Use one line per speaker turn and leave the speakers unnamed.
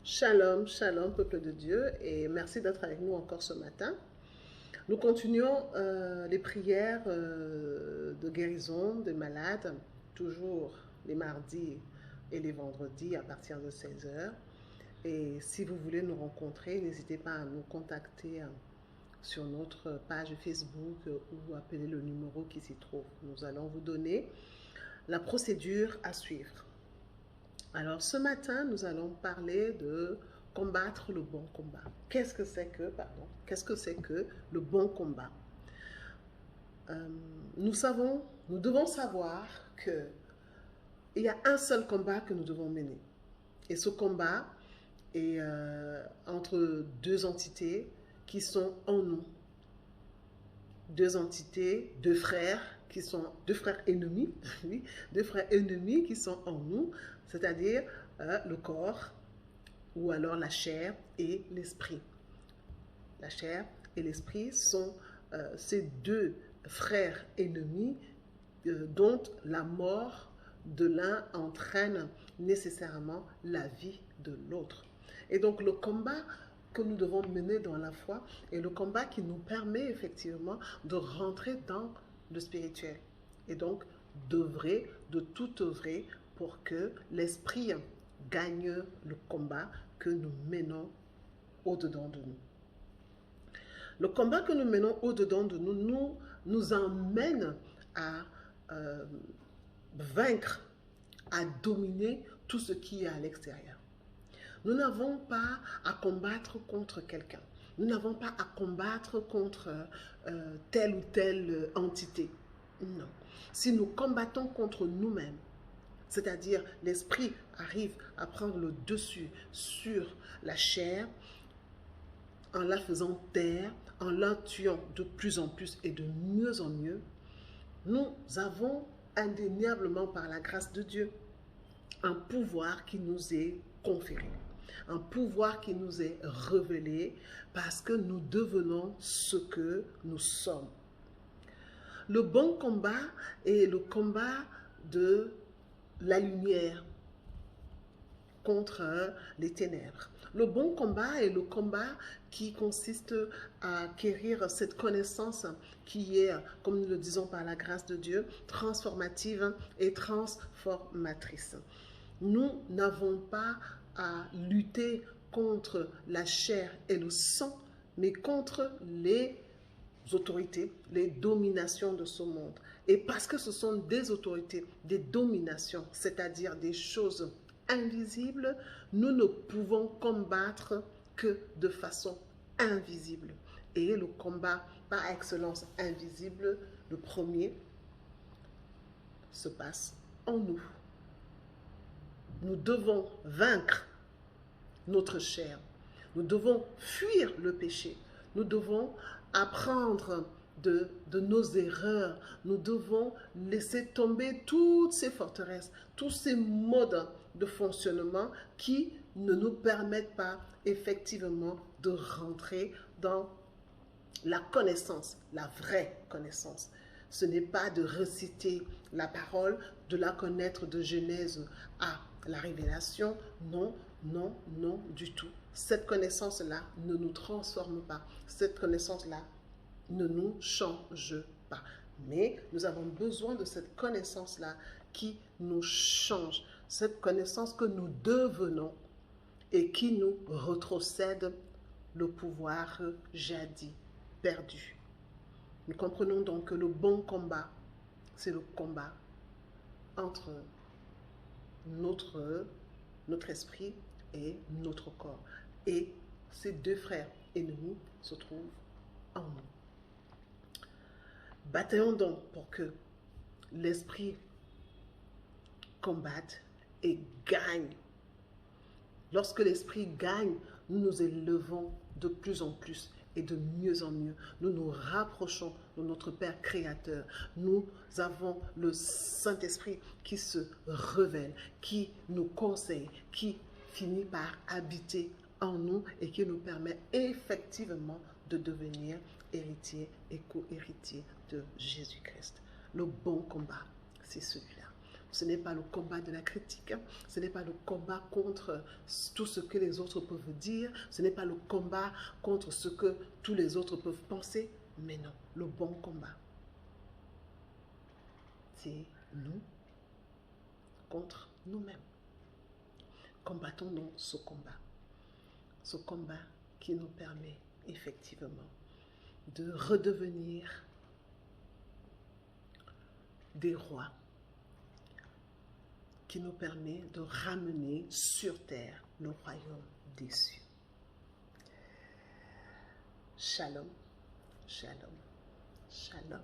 Shalom, shalom, peuple de Dieu, et merci d'être avec nous encore ce matin. Nous continuons les prières de guérison des malades, toujours les mardis et les vendredis à partir de 16 heures. Et si vous voulez nous rencontrer, n'hésitez pas à nous contacter sur notre page Facebook ou appeler le numéro qui s'y trouve. Nous allons vous donner la procédure à suivre. Alors ce matin, nous allons parler de combattre le bon combat. Qu'est-ce que c'est que le bon combat? Nous devons savoir que il y a un seul combat que nous devons mener. Et ce combat est entre deux entités qui sont en nous. Deux entités, deux frères ennemis, oui, deux frères ennemis qui sont en nous, c'est-à-dire le corps ou alors la chair et l'esprit. La chair et l'esprit sont ces deux frères ennemis dont la mort de l'un entraîne nécessairement la vie de l'autre. Et donc le combat que nous devons mener dans la foi est le combat qui nous permet effectivement de rentrer dans le spirituel. Et donc de tout œuvrer pour que l'esprit gagne le combat que nous menons au-dedans de nous. Le combat que nous menons au-dedans de nous nous emmène à vaincre, à dominer tout ce qui est à l'extérieur. Nous n'avons pas à combattre contre quelqu'un. Nous n'avons pas à combattre contre telle ou telle entité. Non. Si nous combattons contre nous-mêmes, c'est-à-dire l'esprit arrive à prendre le dessus sur la chair, en la faisant taire, en la tuant de plus en plus et de mieux en mieux, nous avons indéniablement par la grâce de Dieu un pouvoir qui nous est conféré. Un pouvoir qui nous est révélé parce que nous devenons ce que nous sommes. Le bon combat est le combat de la lumière contre les ténèbres. Le bon combat est le combat qui consiste à acquérir cette connaissance qui est, comme nous le disons par la grâce de Dieu, transformative et transformatrice. Nous n'avons pas à lutter contre la chair et le sang, mais contre les autorités, les dominations de ce monde. Et parce que ce sont des autorités, des dominations, c'est-à-dire des choses invisibles, nous ne pouvons combattre que de façon invisible. Et le combat par excellence invisible, le premier, se passe en nous. Nous devons vaincre notre chair. Nous devons fuir le péché. Nous devons apprendre de nos erreurs. Nous devons laisser tomber toutes ces forteresses, tous ces modes de fonctionnement qui ne nous permettent pas effectivement de rentrer dans la connaissance, la vraie connaissance. Ce n'est pas de réciter la parole, de la connaître de Genèse à la révélation. Non, non, non du tout. Cette connaissance-là ne nous transforme pas. Cette connaissance-là ne nous change pas. Mais nous avons besoin de cette connaissance-là qui nous change. Cette connaissance que nous devenons et qui nous rétrocède le pouvoir jadis perdu. Nous comprenons donc que le bon combat, c'est le combat entre notre esprit et notre corps. Et ces deux frères ennemis se trouvent en nous. Bataillons donc pour que l'esprit combatte et gagne. Lorsque l'esprit gagne, nous nous élevons de plus en plus et de mieux en mieux. Nous nous rapprochons de notre Père créateur. Nous avons le Saint-Esprit qui se révèle, qui nous conseille, qui finit par habiter en nous et qui nous permet effectivement de devenir héritiers et co-héritiers de Jésus-Christ. Le bon combat, c'est celui-là. Ce n'est pas le combat de la critique, ce n'est pas le combat contre tout ce que les autres peuvent dire, ce n'est pas le combat contre ce que tous les autres peuvent penser, mais non, le bon combat, c'est nous contre nous-mêmes. Combattons donc ce combat qui nous permet effectivement de redevenir des rois, qui nous permet de ramener sur terre le royaume des cieux. Shalom, shalom, shalom.